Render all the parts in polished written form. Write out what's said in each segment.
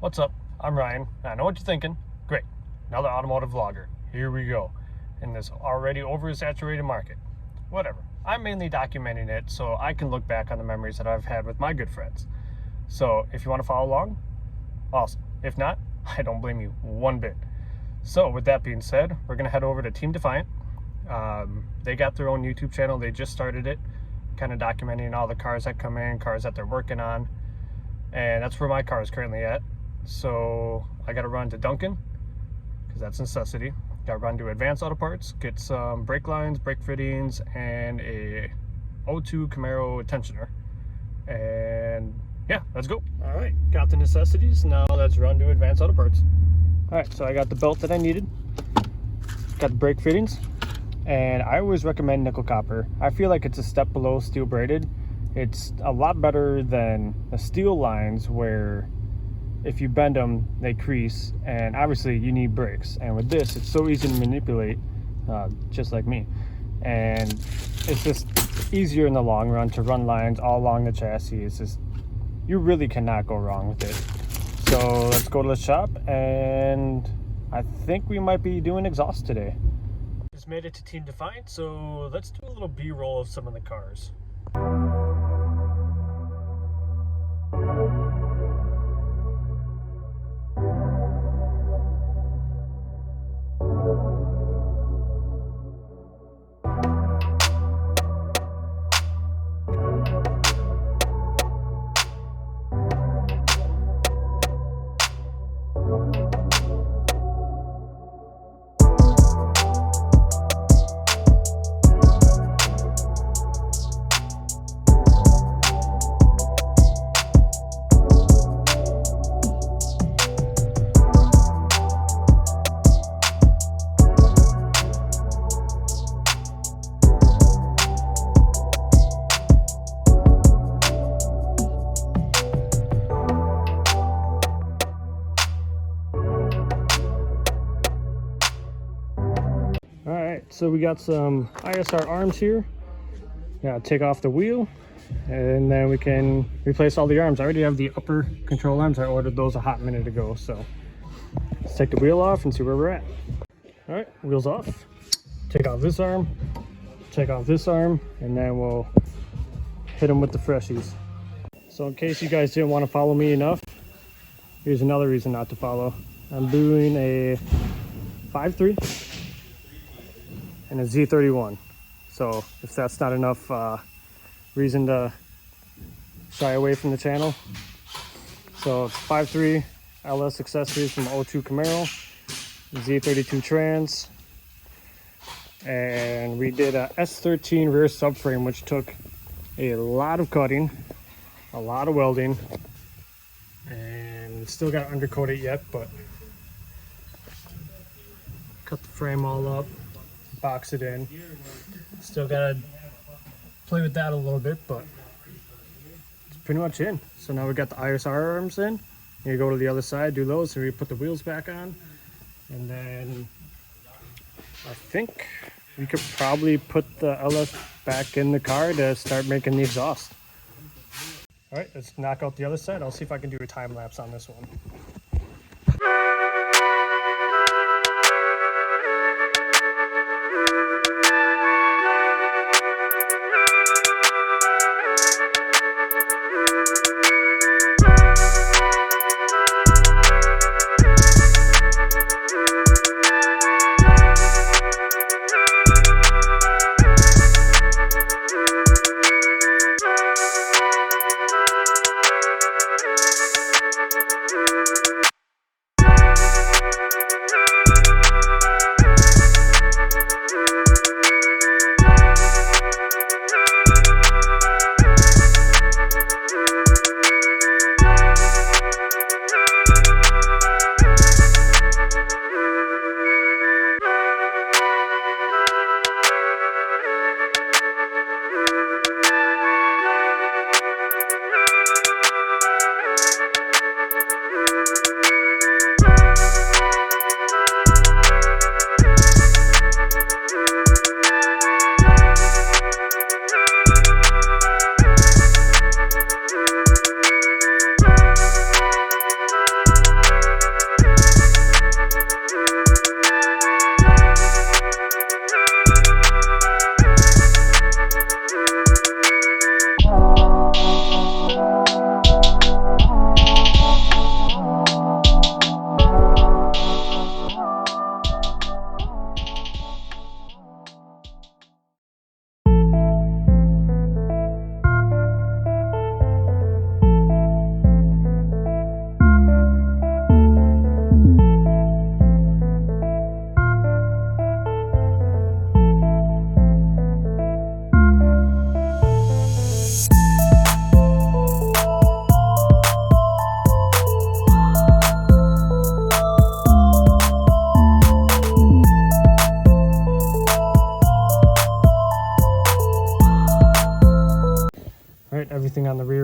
What's up? I'm Ryan. I know what you're thinking. Great. Another automotive vlogger. Here we go. In this already oversaturated market. Whatever. I'm mainly documenting it so I can look back on the memories that I've had with my good friends. So if you want to follow along, awesome. If not, I don't blame you one bit. So with that being said, we're going to head over to Team Defiant. They got their own YouTube channel. They just started it, kind of documenting all the cars that come in, cars that they're working on. And that's where my car is currently at. So I got to run to Duncan, because that's a necessity. Got to run to Advanced Auto Parts, get some brake lines, brake fittings, and a O2 Camaro tensioner. And yeah, let's go. All right, got the necessities. Now let's run to Advanced Auto Parts. All right, so I got the belt that I needed. Got the brake fittings. And I always recommend nickel copper. I feel like it's a step below steel braided. It's a lot better than the steel lines where if you bend them, they crease, and obviously you need brakes. And with this, it's so easy to manipulate, just like me. And it's just easier in the long run to run lines all along the chassis. It's just, you really cannot go wrong with it. So let's go to the shop, and I think we might be doing exhaust today. Just made it to Team Defiant, so let's do a little B-roll of some of the cars. Alright, so we got some ISR arms here. Gotta take off the wheel, and then we can replace all the arms. I already have the upper control arms. I ordered those a hot minute ago, so let's take the wheel off and see where we're at. Alright, wheels off. Take off this arm, take off this arm, and then we'll hit them with the freshies. So in case you guys didn't want to follow me enough, here's another reason not to follow. I'm doing a 5.3 and a Z31. So if that's not enough reason to shy away from the channel. So it's 5.3 LS accessories from O2 Camaro, Z32 trans, and we did a S13 rear subframe, which took a lot of cutting, a lot of welding, and still got to undercoat it yet, but cut the frame all up, box it in. Still gotta play with that a little bit, but it's pretty much in. So now we got the ISR arms in. You go to the other side, do those, so we put the wheels back on, and then I think we could probably put the LS back in the car to start making the exhaust. All right, let's knock out the other side. I'll see if I can do a time lapse on this one.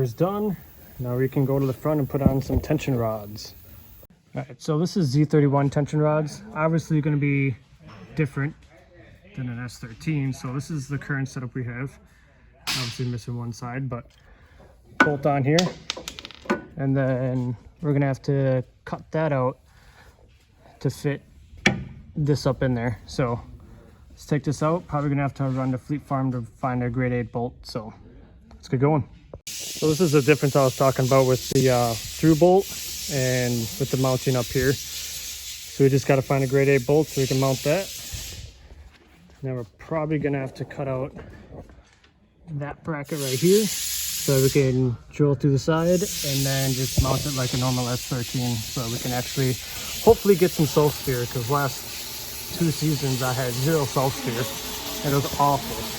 is done. Now we can go to the front and put on some tension rods. All right, so this is Z31 tension rods. Obviously going to be different than an S13. So this is the current setup we have. Obviously missing one side, but bolt on here. And then we're going to have to cut that out to fit this up in there. So let's take this out. Probably going to have to run to Fleet Farm to find a grade 8 bolt. So let's get going. So this is the difference I was talking about with the through bolt and with the mounting up here. So we just got to find a grade 8 bolt so we can mount that. Now we're probably going to have to cut out that bracket right here so we can drill through the side and then just mount it like a normal S13 so we can actually hopefully get some self steer, because last 2 seasons I had 0 self steer and it was awful.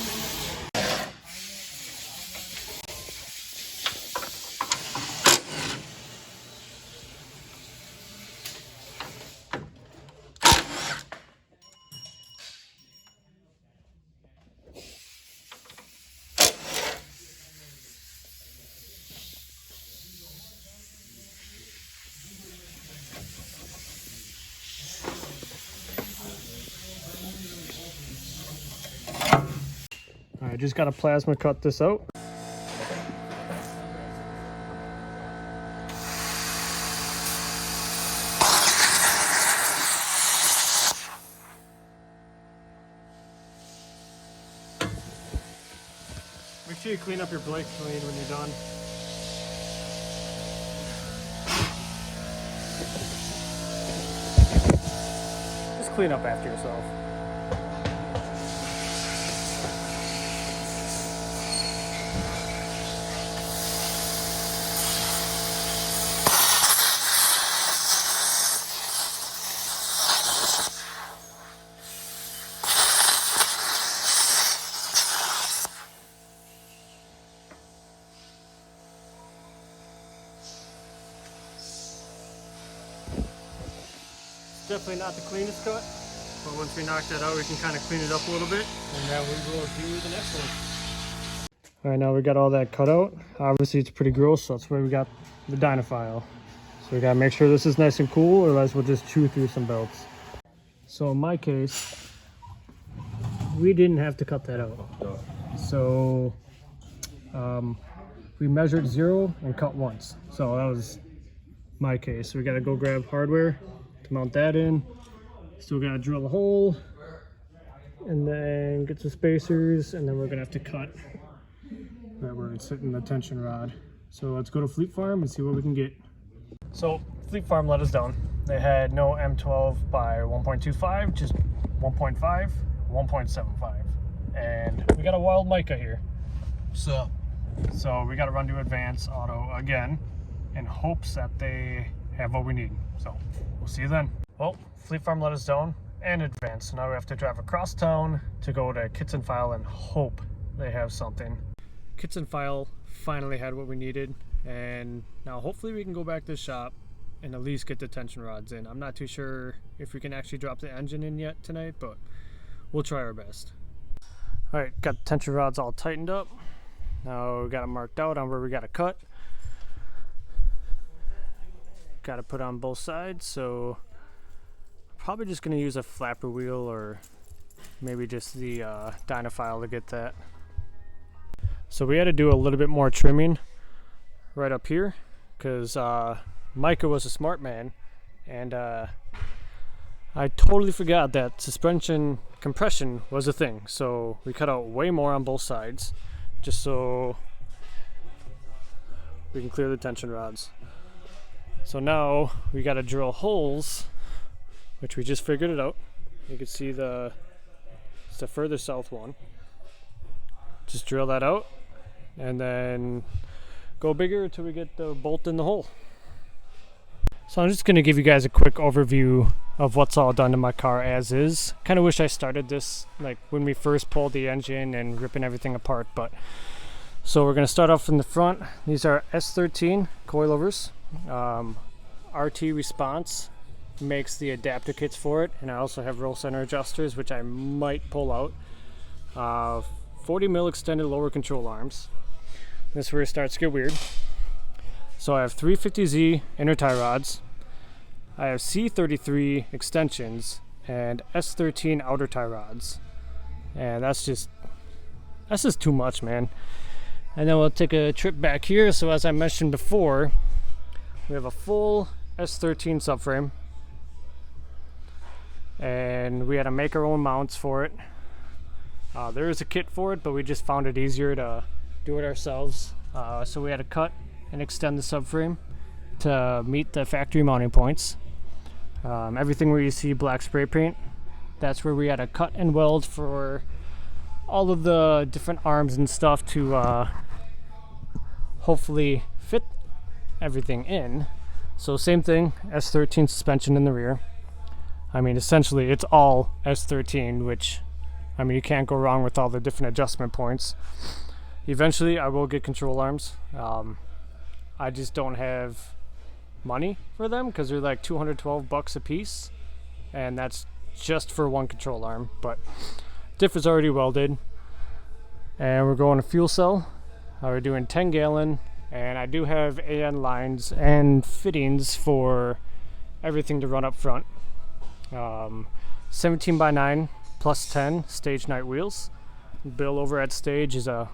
I just got a plasma cut this out. Make sure you clean up your brake clean when you're done. Just clean up after yourself. Definitely not the cleanest cut, but once we knock that out, we can kind of clean it up a little bit, and then we will do the next one. All right, now we got all that cut out. Obviously, it's pretty gross, so that's why we got the Dynafile. So we gotta make sure this is nice and cool, or else we'll just chew through some belts. So in my case, we didn't have to cut that out. So we measured 0 and cut once. So that was my case. So we gotta go grab hardware to mount that in. Still gotta drill a hole and then get some spacers, and then we're gonna have to cut right where it's sitting the tension rod. So let's go to Fleet Farm and see what we can get. So Fleet Farm let us down. They had no M12 by 1.25, just 1.5, 1.75, and we got a wild mica here. So we got to run to Advance Auto again in hopes that they have what we need. So we'll see you then. Well, Fleet Farm let us down and Advance. So now we have to drive across town to go to Kits and File and hope they have something. Kits and File finally had what we needed, and now hopefully we can go back to the shop and at least get the tension rods in. I'm not too sure if we can actually drop the engine in yet tonight, but we'll try our best. All right, got the tension rods all tightened up. Now we got them marked out on where we got to cut. Got to put on both sides, so probably just going to use a flapper wheel or maybe just the Dynafile to get that. So we had to do a little bit more trimming right up here because Micah was a smart man, and I totally forgot that suspension compression was a thing. So we cut out way more on both sides just so we can clear the tension rods. So now we got to drill holes, which we just figured it out. You can see it's the further south one. Just drill that out and then go bigger until we get the bolt in the hole. So I'm just going to give you guys a quick overview of what's all done to my car as is. Kind of wish I started this like when we first pulled the engine and ripping everything apart, but so we're going to start off in the front. These are S13 coilovers. RT Response makes the adapter kits for it, and I also have roll center adjusters, which I might pull out. 40 mil extended lower control arms. This is where it starts to get weird. So I have 350Z inner tie rods. I have C33 extensions and S13 outer tie rods. And that's just too much, man. And then we'll take a trip back here. So as I mentioned before, we have a full S13 subframe. And we had to make our own mounts for it. There is a kit for it, but we just found it easier to do it ourselves. So we had to cut and extend the subframe to meet the factory mounting points. Everything where you see black spray paint, that's where we had to cut and weld for all of the different arms and stuff to hopefully fit everything in. So same thing, S13 suspension in the rear. I mean, essentially it's all S13, which, I mean, you can't go wrong with all the different adjustment points. Eventually I will get control arms. I just don't have money for them because they're like $212 a piece, and that's just for one control arm. But diff is already welded, and we're going to fuel cell. We're doing 10 gallon, and I do have AN lines and fittings for everything to run up front. 17x9 plus 10 stage night wheels. Bill over at Stage is a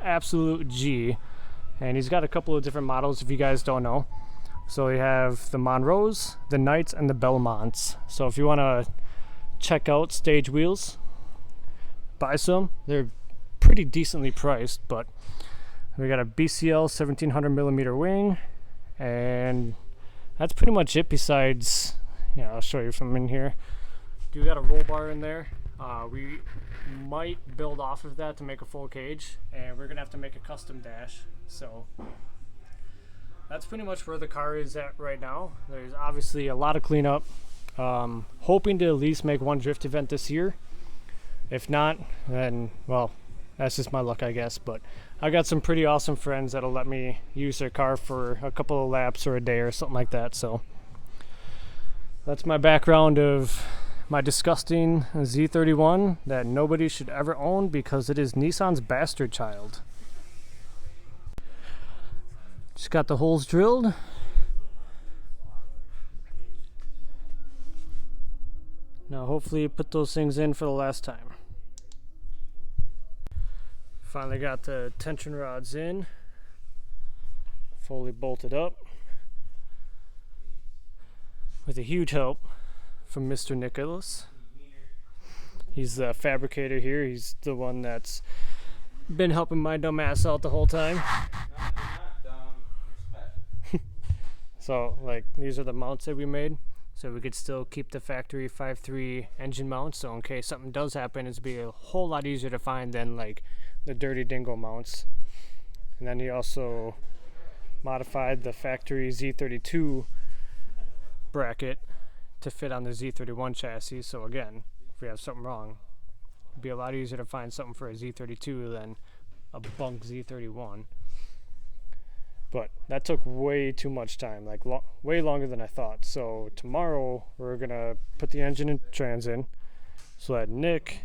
absolute G, and he's got a couple of different models if you guys don't know. So we have the Monroes, the Knights, and the Belmonts. So if you want to check out Stage wheels, buy some. They're pretty decently priced, but we got a BCL 1700 millimeter wing, and that's pretty much it. Besides, yeah, I'll show you from in here. Do got a roll bar in there. We might build off of that to make a full cage, and we're gonna have to make a custom dash. So that's pretty much where the car is at right now. There's obviously a lot of cleanup. Hoping to at least make one drift event this year. If not, then, well, that's just my luck, I guess. But I got some pretty awesome friends that'll let me use their car for a couple of laps or a day or something like that. So that's my background of my disgusting Z31 that nobody should ever own because it is Nissan's bastard child. Just got the holes drilled. Now hopefully put those things in for the last time. Finally got the tension rods in, fully bolted up, with a huge help from Mr. Nicholas. He's the fabricator here. He's the one that's been helping my dumb ass out the whole time. So, like, these are the mounts that we made, so we could still keep the factory 5.3 engine mount. So in case something does happen, it'd be a whole lot easier to find than like the dirty dingo mounts. And then he also modified the factory Z32 bracket to fit on the Z31 chassis. So again, if we have something wrong, it'd be a lot easier to find something for a Z32 than a bunk Z31. But that took way too much time, like way longer than I thought. So tomorrow we're gonna put the engine and trans in so that Nick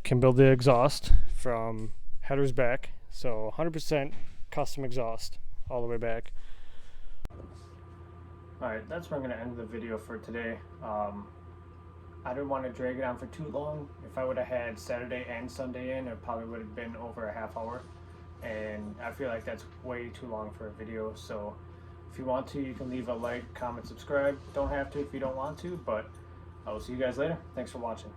can build the exhaust from headers back. So 100% custom exhaust all the way back. Alright, that's where I'm gonna end the video for today. I didn't want to drag it on for too long. If I would have had Saturday and Sunday in, it probably would have been over a half hour. And I feel like that's way too long for a video. So if you want to, you can leave a like, comment, subscribe. Don't have to if you don't want to, but I will see you guys later. Thanks for watching.